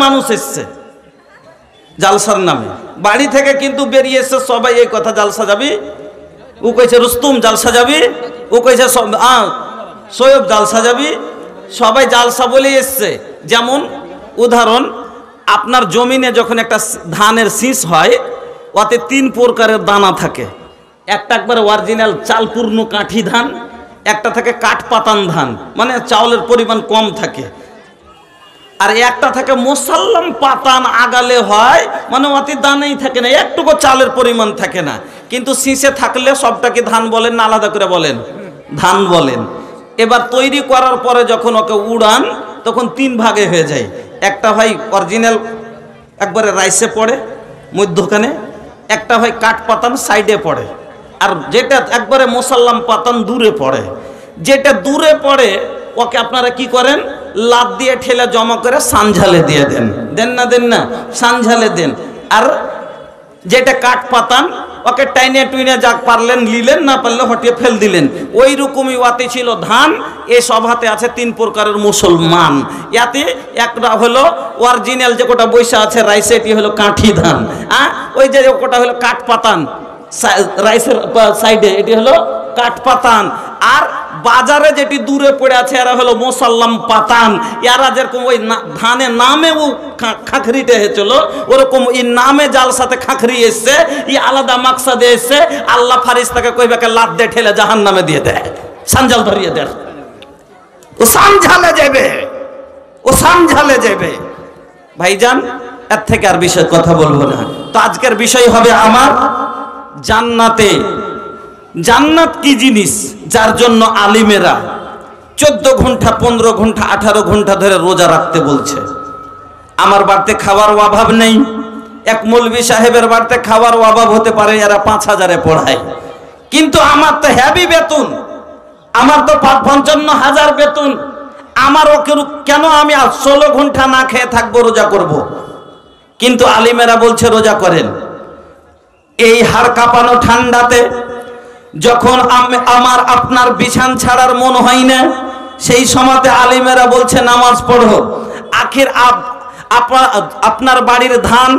মানুষ এসছে জালসার নামে, বাড়ি থেকে কিন্তু বেরিয়ে এসছে সবাই এই কথা, জালসা যাবি? ও কইছে রুস্তুম জালসা যাবি, ও কইছে সৈয়ব জালসা যাবি, সবাই জালসা বলে এসছে। যেমন উদাহরণ, আপনার জমিনে যখন একটা ধানের শীষ হয়, ওতে 3 প্রকারের দানা থাকে। একটা একবারে অরিজিনাল চালপূর্ণ কাঠি ধান, একটা থাকে কাঠপাতান ধান, মানে চাউলের পরিমাণ কম থাকে, আর একটা থাকে মোসাল্লাম পাতান আগালে হয়, মানে অতি দানেই থাকে না, একটুকু চালের পরিমাণ থাকে না, কিন্তু শীষে থাকলে সবটাকে ধান বলেন না আলাদা করে বলেন? ধান বলেন। এবার তৈরি করার পরে যখন ওকে উড়ান তখন 3 ভাগে হয়ে যায়। একটা হয় অরিজিনাল একবারে রাইসে পড়ে মধ্যখানে, একটা হয় কাঠ পাতান সাইডে পড়ে, আর যেটা একবারে মোসাল্লাম পাতান দূরে পড়ে। যেটা দূরে পড়ে ওকে আপনারা কি করেন? লাদ দিয়ে ঠেলে জমা করে সানঝালে দিয়ে দেন, দেন না? দেন না? সানঝালে দেন। আর যেটা কাঠ পাতান ওকে টাইনে টুইনে যা পারলেন নিলেন, না পারলে হটিয়ে ফেল দিলেন। ওই রকমই ওয়াতে ছিল ধান। এই সভাতে আছে 3 প্রকারের মুসলমান। ইয়াতে একটা হলো অরিজিনাল, যে কোটা বৈশা আছে রাইসে, এটি হলো কাঠি ধান। ওই যে কোটা হলো কাঠ পাতান রাইসের সাইডে, এটি হলো কাঠ পাতান। আর বাজারে যেটি দূরে পড়ে আছে এরা হলো মোসাল্লাম পাতান। এরা যেরকম ওই ধানের নামে ও খাখরিতে হয়েছিল, ওরকম এই নামে জালসাতে খাখরি এসছে, এই আলাদা মাকসাদে এসছে। আল্লাহ ফারিস্তাকে কইবাকে লাদ দিয়ে ঠেলে জাহান নামে দিয়ে দেয়, সানজাল ধরিয়ে দেয়, ও সানঝালে যাবে, ও সানঝালে যাবে। ভাইজান, এর থেকে আর বিষয় কথা বলবো না। তো আজকের বিষয় হবে আমার জান্নাতে। জান্নাত কি জিনিস, যার জন্য আলিমেরা 14 ঘন্টা 15 ঘন্টা 18 ঘন্টা ধরে রোজা রাখতে বলছে। আমার বাড়িতে খাওয়ার অভাব নেই, এক মৌলভী সাহেবের বাড়িতে খাওয়ার অভাব হতে পারে, এরা 5000-এ পড়ায়, কিন্তু আমার তো হেভি বেতন, আমার তো 55,000 বেতন। আমার কেন আমি 16 ঘন্টা না খেয়ে থাকবো, রোজা করব? কিন্তু আলিমেরা বলছে রোজা করেন। এই হাড় কাঁপানো ঠান্ডাতে যখন আমার আপনার বিছান ছাড়ার মন হয় না, সেই সময়তে আলিমেরা বলছে নামাজ পড়ো। আখির আপনার বাড়ির ধান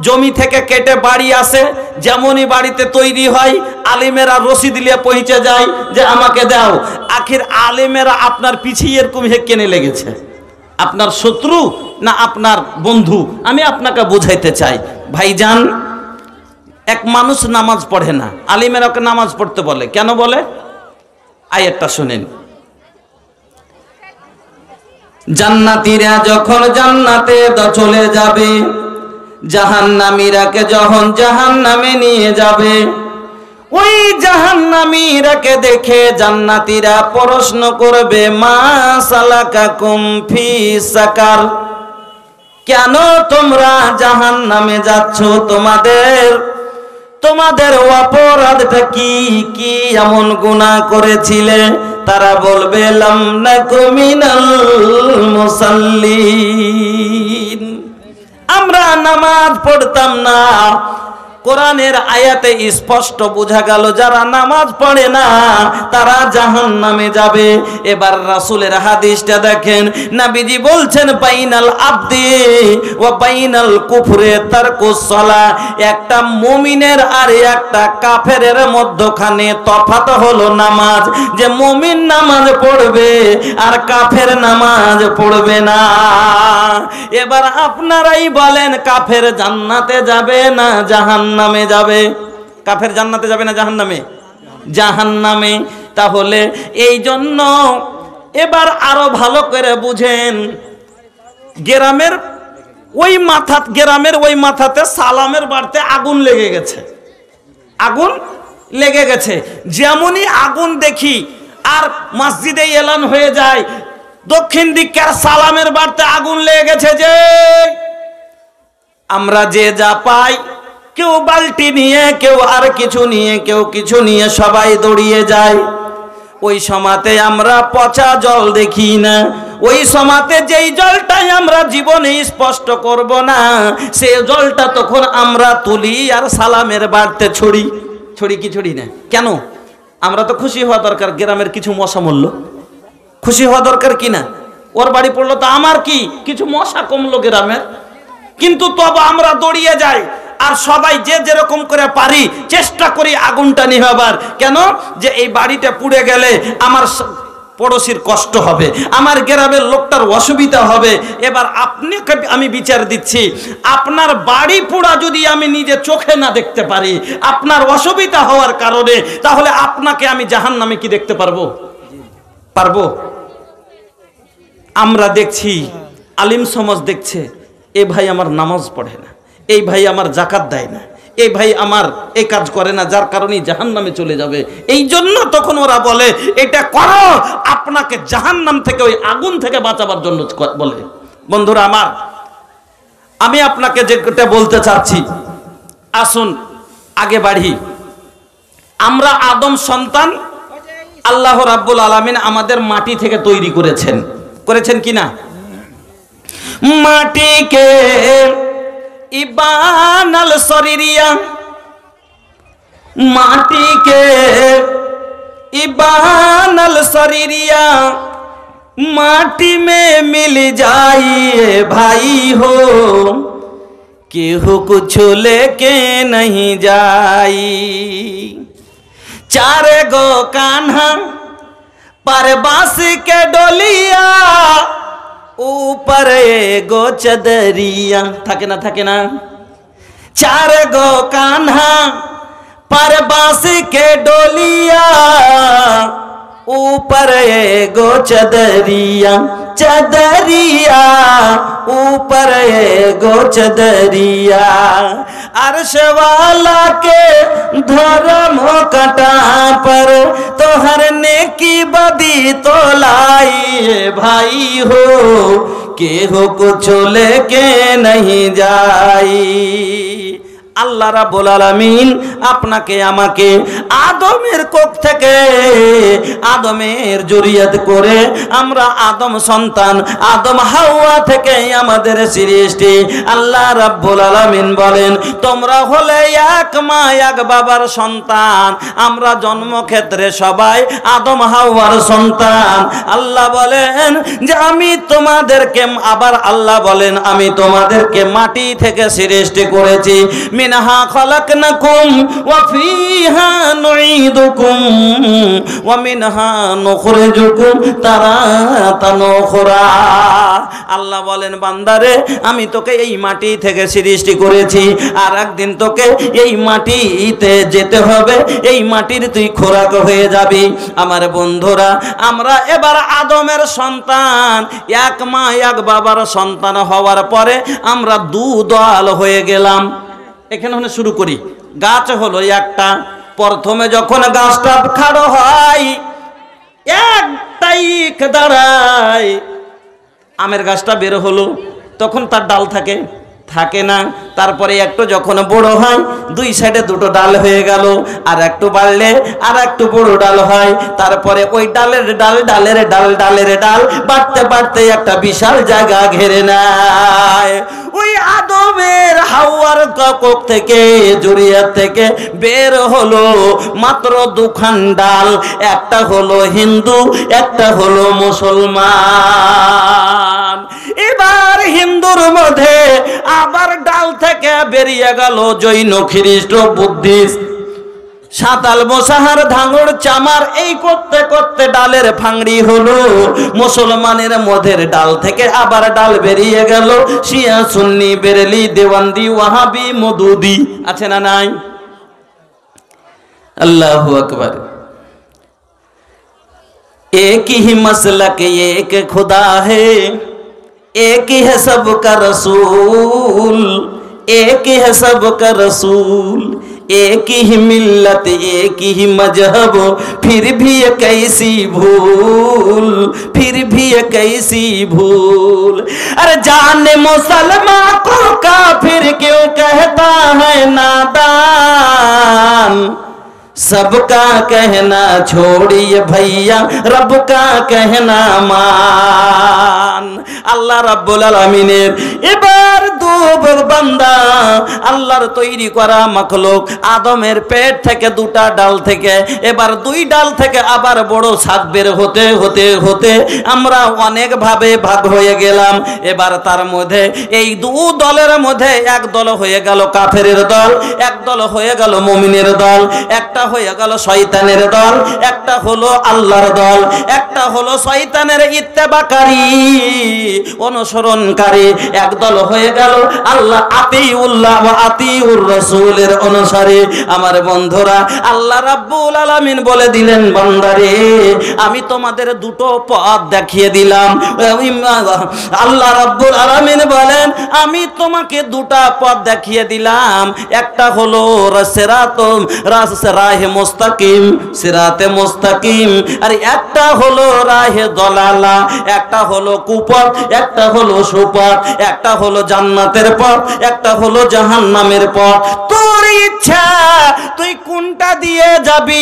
জমি থেকে কেটে বাড়ি আসে, যেমনই বাড়িতে তৈরি হয় আলিমেরা রশিদ দিয়ে পৌঁছে যায় যে আমাকে দাও। আখির আলিমেরা আপনার পিছিয়ে এরকম কেনে লেগেছে, আপনার শত্রু না আপনার বন্ধু? আমি আপনাকে বোঝাইতে চাই ভাইজান, এক মানুষ নামাজ পড়ে না, আলিমেরা ওকে নামাজ পড়তে বলে। কেন বলে? আয়াতটা শুনেন। জান্নাতীরা যখন জান্নাতে চলে যাবে, জাহান্নামীরাকে যখন জাহান্নামে নিয়ে যাবে, ওই জাহান্নামীরাকে দেখে জান্নাতীরা প্রশ্ন করবে, মা সালাকাকুম ফি সাকার, কেন তোমরা জাহান্নামে যাচ্ছ? তোমাদের অপরাধটা কি? কি এমন গুনাহ করেছিলে? তারা বলবে লাম নাকু মিনাল মুসাল্লিন, আমরা নামাজ পড়তাম না। কোরআনের আয়াতে স্পষ্ট বোঝা গেল যারা নামাজ পড়ে না তারা জাহান্নামে যাবে। এবার রাসূলের হাদিসটা দেখেন, নবীজি বলছেন বাইনাল আবদি ওয়া বাইনাল কুফরে তারকুস সালাহ, একটা মুমিনের আর একটা কাফেরের মধ্যখানে তফাৎ হলো নামাজ। যে মুমিন নামাজ পড়বে আর কাফের নামাজ পড়বে না। এবার আপনারাই বলেন, কাফের জান্নাতে যাবে না জাহান্নামে যাবে? কাফের জান্নাতে যাবে না জাহান্নামে? জাহান্নামে। তাহলে এই জন্য এবার আরো ভালো করে বুঝেন, গ্রামের ওই মাথাতে সালামের বাড়িতে আগুন লেগে গেছে, আগুন লেগে গেছে। যেমনই আগুন দেখি আর মসজিদে এলান হয়ে যায়, দক্ষিণ দিকের সালামের বাড়িতে আগুন লেগে গেছে। যে আমরা যে যা পাই, কেউ বালতি নিয়ে, কেউ আর কিছু নিয়ে, কেউ কিছু নিয়ে, সবাই দৌড়িয়ে যায়। ওই সময়তে আমরা পচা জল দেখি না। ওই সময়তে যেই জলটাই আমরা জীবনে স্পষ্ট করব না, সেই জলটা তখন আমরা তুলি আর সালামের বাড়িতে ছড়ি কি ছড়ি না? কেন? আমরা তো খুশি হওয়া দরকার, গ্রামের কিছু মশা মরল, খুশি হওয়া দরকার কিনা? ওর বাড়ি পড়লো তো আমার কি, কিছু মশা কমলো গ্রামের। কিন্তু তবে আমরা দৌড়িয়ে যাই আর সবাই যে যেরকম করে পারি চেষ্টা করি আগুনটা নিভাবার। কেন? যে এই বাড়িটা পুড়ে গেলে আমার পড়োশির কষ্ট হবে, আমার গ্রামের লোকটার অসুবিধা হবে। এবার আপনাকে আমি বিচার দিচ্ছি, আপনার বাড়ি পোড়া যদি আমি নিজে চোখে না দেখতে পারি আপনার অসুবিধা হওয়ার কারণে, তাহলে আপনাকে আমি জাহান্নামে কি দেখতে পারবো? পারবো? আমরা দেখছি, আলিম সমাজ দেখছে, এ ভাই আমার নামাজ পড়ে না, এই ভাই আমার জাকাত দেয় না, এই ভাই আমার এই কাজ করে না, যার কারণেই জাহান্নামে চলে যাবে। এই জন্য তখন ওরা বলে এটা করো, আপনাকে জাহান্নাম থেকে, ওই আগুন থেকে বাঁচাবার জন্য বলে। বন্ধুরা আমার, আমি আপনাকে যেটা বলতে চাচ্ছি, আসুন আগে বাড়ি। আমরা আদম সন্তান, আল্লাহ রাব্বুল আলামিন আমাদের মাটি থেকে তৈরি করেছেন, করেছেন কিনা? মাটিকে ইবানাল শরীরিয়া, মাটিকে ইবানাल शरीरिया, माटी में मिल जाइए भाई हो, केहू कुछ लेके नहीं जाई। चार गो कान्हा पर बांस के डोलिया, ऊपर एगो चदरिया, থাকে না থাকে না? चार गो कान्हा पर बांस के डोलिया, ऊपर एगो चदरिया, चदरिया ऊपर एगो चदरिया। अर्श वाला के धर्म कटा पर तो हर नेकी बदी तो लाई भाई हो, केहू कुछ लेके नहीं जाई। আল্লাহ রাব্বুল আলামিন আপনাকে আমাকে আদমের কোখ থেকে, আদমের জুরিয়াত করে আমরা আদম সন্তান, আদম হাওয়া থেকে আমাদের সৃষ্টি। আল্লাহ রাব্বুল আলামিন বলেন তোমরা হলে এক মা এক বাবার সন্তান। আমরা জন্মক্ষেত্রে সবাই আদম হাওয়ার সন্তান। আল্লাহ বলেন যে আমি তোমাদেরকে, আবার আল্লাহ বলেন আমি তোমাদেরকে মাটি থেকে সৃষ্টি করেছি। মিনহা খলাকনাকুম ওয়া ফিহা নুঈদুকুম ওয়া মিনহা নুখরিজুকুম তারাতান উখরা। আল্লাহ বলেন বান্দারে আমি তোকে এই মাটি থেকে সৃষ্টি করেছি, আর একদিন তোকে এই মাটিতে যেতে হবে, এই মাটির তুই খোরাক হয়ে যাবি। আমার বন্ধুরা, আমরা এবার আদমের সন্তান, এক মা এক বাবার সন্তান হওয়ার পরে আমরা দুদল হয়ে গেলাম। এখানে শুরু করি। গাছ হলো একটা, প্রথমে যখন গাছটা খাড়ো হয় একটাই দাঁড়ায়, আমের গাছটা বের হলো, তখন তার ডাল থাকে থাকে না। তারপরে একটু যখন বড় হয় দুই সাইডে দুটো ডাল হয়ে গেল, আর একটু বাড়লে আর একটু বড় ডাল হয়। তারপরে ওই ডালের ডাল ডালের ডাল ডালের ডাল বাড়তে বাড়তে একটা বিশাল জায়গা ঘেরে নেয়। ওই আদমের হাওয়ার কোখ থেকে, জুরিয়াত থেকে বের হলো মাত্র দুখান ডাল, একটা হলো হিন্দু, একটা হলো মুসলমান। এবার হিন্দুর মধ্যে আবার ডাল থেকে বেরিয়ে গেল জৈন, খ্রিস্ট, বুদ্ধিস্ট, সাঁতাল, মোসাহার, ধাঙ্গড়, চামার। এই করতে করতে ডালের ফাংড়ি হলো। মুসলমানের মধ্যে ডাল থেকে আবার ডাল বেরিয়ে গেল শিয়া, সুন্নি, বেরেলি, দেওয়ান্দি, ওয়াহাবি, মদুদি। আছে না নাই? আল্লাহু আকবার। एक ही मसलक एक खुदा है, एक ही है सबका रसूल, एक ही है सबका रसूल, एक ही मिल्लत एक ही मजहब, फिर भी ये कैसी भूल, फिर भी ये कैसी भूल। अरे जाने मुसलमान को काफिर क्यों कहता है नादान, सबका कहना छोड़िए भैया, रब का कहना मान। আল্লাহ রাব্বুল আলামিনের এবার বান্দা, আল্লাহর তৈরি করা মাখলুক আদমের পেট থেকে দুটা ডাল থেকে এবার দুই ডাল থেকে আবার বড় ছাদ বের হতে হতে হতে আমরা অনেক ভাবে ভাগ হয়ে গেলাম। এবার তার মধ্যে এই দু দলের মধ্যে এক দল হয়ে গেল কাফেরের দল, এক দল হয়ে গেল মুমিনের দল, একটা হয়ে গেল শয়তানের দল, একটা হলো আল্লাহর দল, একটা হলো শয়তানের ইত্তেবাকারী অনুসরণকারী, এক দল হয়ে গেল আল্লাহ আতিউল্লাহ ওয়া আতিউর রাসূলের অনুসারী। আমার বন্ধুরা, আল্লাহ রাব্বুল আলামিন বলে দিলেন, বান্দারে আমি তোমাদের দুটো পথ দেখিয়ে দিলাম। আল্লাহ রাব্বুল আলামিন বলেন, আমি তোমাকে দুটা পথ দেখিয়ে দিলাম, একটা হলো রাহে মুস্তাকিম, সিরাতে মুস্তাকিম, আর একটা হলো রাহে দলালা, একটা হলো কুপথ, একটা হলো সুপথ, একটা হলো জান্নাতের পথ, একটা হলো জাহান্নামের পথ। তোর ইচ্ছা তুই কোনটা দিয়ে যাবি।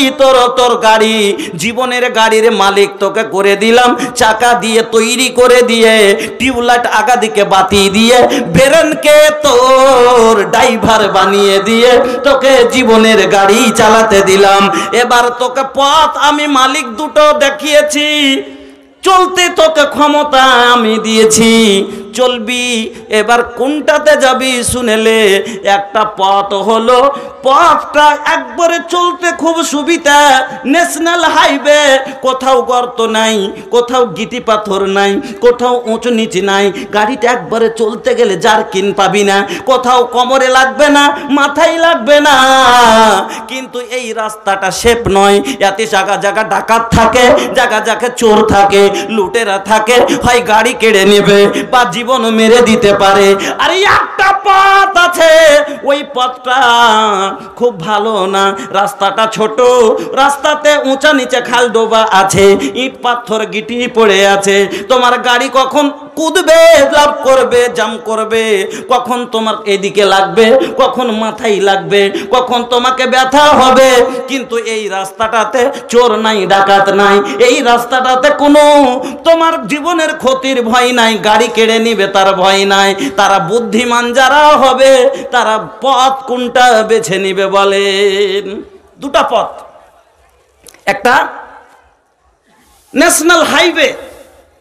তোর গাড়ি, জীবনের গাড়ির মালিক তোকে করে দিলাম, চাকা দিয়ে তৈরি করে দিয়ে, টিউবলাইট আগা দিকে বাতি দিয়ে, বেরেনকে তোর ড্রাইভার বানিয়ে দিয়ে তোকে জীবনের গাড়ি চালাতে দিলাম। এবার তোকে পথ আমি মালিক দুটো দেখিয়েছি, চলতে তোকে ক্ষমতা আমি দিয়েছি, চলবি। এবার কোনটাতে যাবি শুনেলে, একটা পথ হলো, পথটা একবারে চলতে খুব সুবিধা, ন্যাশনাল হাইওয়ে, কোথাও গর্ত নাই, কোথাও গিটি পাথর নাই, কোথাও উঁচু নিচু নাই, গাড়িটা একবারে চলতে গেলে জার্কিন পাবি না, কোথাও কোমরে লাগবে না, মাথায় লাগবে না। কিন্তু এই রাস্তাটা সেফ নয়, এতে জায়গা জায়গা ডাকাত থাকে, জায়গা জায়গা চোর থাকে, লুটেরা থাকে, হয় গাড়ি কেড়ে নেবে বা জীবন মেরে দিতে পারে। আর একটা পথ আছে, ওই পথটা খুব ভালো না, রাস্তাটা ছোট, রাস্তাতে উঁচা নিচে খাল ডোবা আছে, ইট পাথর গিটি পড়ে আছে। তোমার গাড়ি কখন কুদবে, লাভ করবে, জাম করবে, কখন তোমার এদিকে লাগবে, কখন মাথায় লাগবে, কখন তোমাকে ব্যথা হবে। কিন্তু এই রাস্তাটাতে চোর নাই, ডাকাত নাই, এই রাস্তাটাতে কোনো তোমার জীবনের ক্ষতির ভয় নাই, গাড়ি কেড়ে নিবে তার ভয় নাই। তারা বুদ্ধিমান যারা হবে তারা পথ কোনটা বেছে নিবে বলেন? দুটা পথ, একটা ন্যাশনাল হাইওয়ে,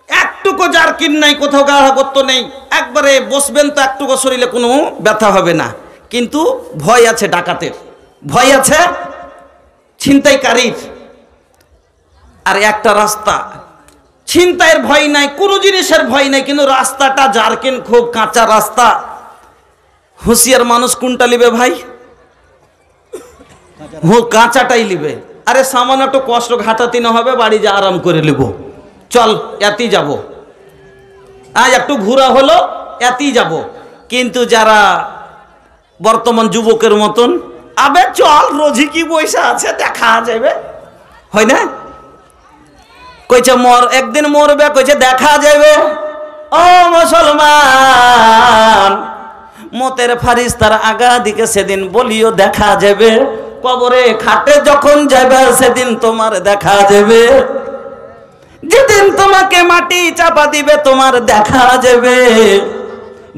একটুকু জার্কিন নাই, কোথাও গাড়া করতে নেই, একবারে বসবেন তো একটুকু শরীরে কোনো ব্যথা হবে না, কিন্তু ভয় আছে ডাকাতের, ভয় আছে ছিনতাইকারীর। আর একটা রাস্তা, ছিনতাইয়ের ভয় নাই, কোনো জিনিসের ভয় নাই, কিন্তু রাস্তাটা জার্কিন, খুব কাঁচা রাস্তা। হুঁশিয়ার মানুষ কোনটা লিবে ভাই? কাঁচাটাই লিবে। আরে সামান্য একটু কষ্ট ঘাটাতে না হবে, বাড়ি যা আরাম করে লিব, চল এতেই যাব, একটু ঘোরা হলো এতেই যাব। কিন্তু যারা বর্তমান যুবকের মতন, আবে চল রোজি কি পয়সা আছে দেখা যাবে, হয় না? কইছে একদিন মরবে, কইছে দেখা যাবে। ও মুসলমান, মতের ফারিস্তার আগা দিকে সেদিন বলিও দেখা যাবে, কবরে খাটে যখন যাবে সেদিন তোমার দেখা যাবে, যেদিন তোমাকে মাটি চাপা দিবে তোমার দেখা যাবে,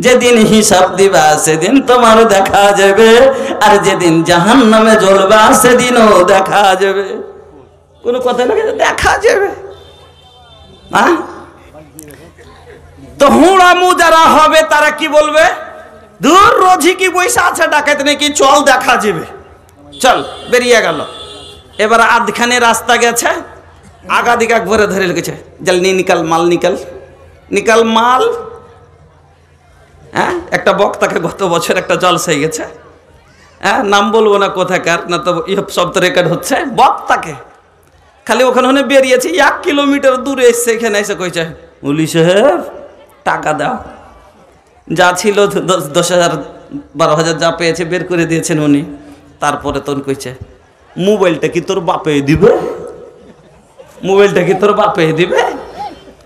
যেদিন হিসাব দিবা সেদিন তোমার দেখা যাবে, আর যেদিন জাহান্নামে জ্বলবা সেদিনও দেখা যাবে। কোনো কথা না, দেখা যাবে। তো হুড়ামু যারা হবে তারা কি বলবে? দূর রোজি কি পয়সা আছে, ডাকাত নাকি, চল দেখা যাবে, চল বেরিয়ে গেল। এবার আধখানে রাস্তা গেছে, আগা দিকে একবারে ধরে লেগেছে, জলনি নিকাল মাল, নিকাল নিকাল মাল। হ্যাঁ, একটা বক্তাকে গত বছর একটা জলসাই গেছে, হ্যাঁ নাম বলবো না কোথাকার, না তো সব তো রেকর্ড হচ্ছে। বক্তাকে খালি ওখানে বেরিয়েছে, 1 কিলোমিটার দূরে এসছে, এখানে এসে কইছে, উলি সাহেব টাকা দাও, যা ছিল 10,000 12,000 যা পেয়েছে বের করে দিয়েছেন উনি। তারপরে তোর কইছে, মোবাইলটা কি তোর বাপে দিবে? মোবাইলটা কি তোর বাপে দিবে?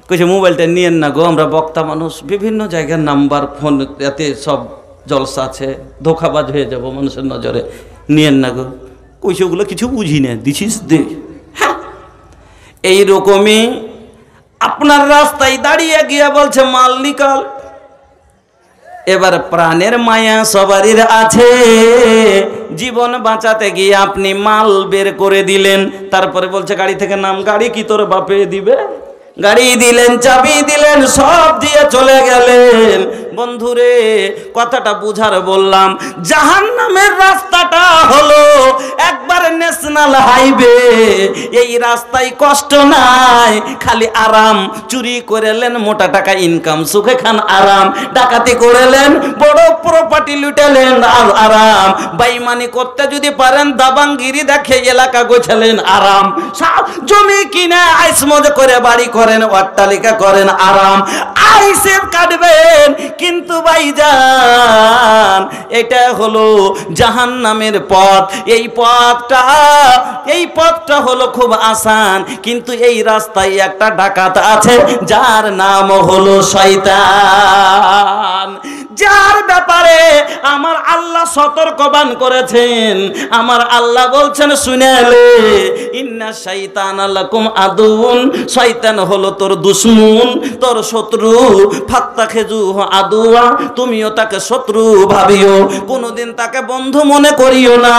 কইছে মোবাইলটা নিয়েন না গো, আমরা বক্তা মানুষ, বিভিন্ন জায়গার নাম্বার ফোন, এতে সব জলসা আছে, ধোকাবাজ হয়ে যাব মানুষের নজরে, নিয়েন না গো। কইছে ওগুলো কিছু বুঝি না, দিছিস দে। হ্যাঁ, এইরকমই আপনার রাস্তায় দাঁড়িয়ে গিয়ে বলছে মাল নিকাল। এবার প্রাণের মায়া সবারই আছে, জীবন বাঁচাতে গিয়ে আপনি মাল বের করে দিলেন, তারপরে বলছে গাড়ি থেকে নাম। গাড়ি কি তোর বাপে দিবে? গাড়ি দিলেন, চাবি দিলেন, সব দিয়ে চলে গেলেন। বন্ধুরে কথাটা বুঝার বললাম, জাহান্নামের রাস্তাটা হলো একবার ন্যাশনাল হাইওয়ে। এই রাস্তায় কষ্ট নাই, খালি আরাম। চুরি করেলেন, মোটা টাকা ইনকাম, সুখে খান আরাম। ডাকাতি করেলেন, বড় প্রপার্টি লুটেলেন, আর আরাম। বেঈমানি করতে যদি পারেন, দাবাঙ্গিরি দেখে এলাকা গোছালেন, আরাম। জমি কিনে আইসমজ করে বাড়ি করেন, অট্টালিকা করেন, আরাম। আইসেব কাটবেন, কিন্তু ভাইজান এটা হলো জাহান্নামের পথ। এই পথটা হলো খুব আসান, কিন্তু এই রাস্তায় একটা ডাকাত আছে, যার নাম হলো শয়তান, যার ব্যাপারে আমার আল্লাহ সতর্কবান করেছেন। আমার আল্লাহ বলছেন, শুনেলে, ইন্না শাইতানা লাকুম আদুউন, শয়তান হলো তোর দুশমন, তোর শত্রু। ফাত্তাখিযুহু আদুয়া, তুমিও তাকে শত্রু ভাবিও, কোনোদিন তাকে বন্ধু মনে করিও না,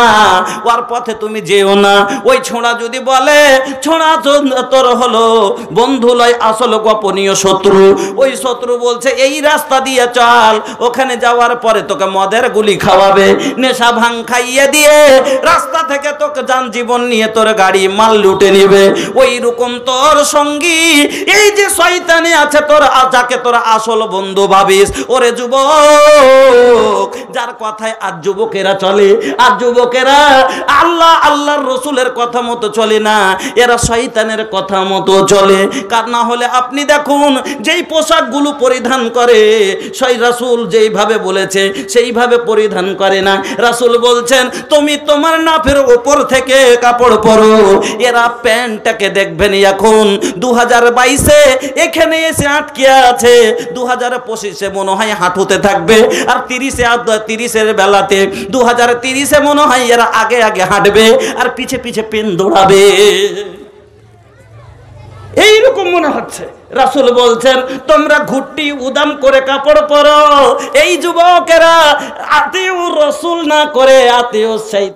ওর পথে তুমি যেও না। ওই ছোঁড়া যদি বলে ছোঁড়া তোর হলো বন্ধু লয়, আসল গোপনীয় শত্রু। ওই শত্রু বলছে এই রাস্তা দিয়ে চল, ওখানে যাওয়ার পরে তোকে মদের গুলি খাওয়াবে, নেশা ভাঙ খাইয়ে দিয়ে রাস্তা থেকে তোকে যান জীবন নিয়ে তোর গাড়ি মাল লুটে নিবে। ওই রকম তোর সঙ্গী এই যে শয়তানি আছে, তোর যাকে তোর আসল বন্ধু ভাবিস। ওরে যুবক, যার কথায় আজ যুবকেরা চলে, আর যুবকেরা আল্লাহর রসুলের কথা মতো চলে না, এরা শয়তানের কথা মতো চলে। কার না হলে আপনি দেখুন, যেই পোশাকগুলো পরিধান করে, সেই রাসূল যেইভাবে বলেছে সেইভাবে পরিধান করে না। রাসূল বলছেন, তুমি তোমার নাফের উপর থেকে কাপড় পরো। এরা প্যান্টটাকে দেখবেন এখন 2022-এ এখানে এসে আটকে আছে, 2025-এ মনে হয় হাঁটুতে থাকবে, আর 30-এর বেলাতে 2030-এ মনে হয় এরা আগে আগে হাঁটবে, আর পিছে পিছে পেন দৌড়াবে। এইরকম মনে হচ্ছে। রাসূল বলছেন, তোমরা ঘুট্টি উদাম করে কাপড় পরো। এই যুবকেরা আতিউ রাসূল না করে আতিউ শয়তান।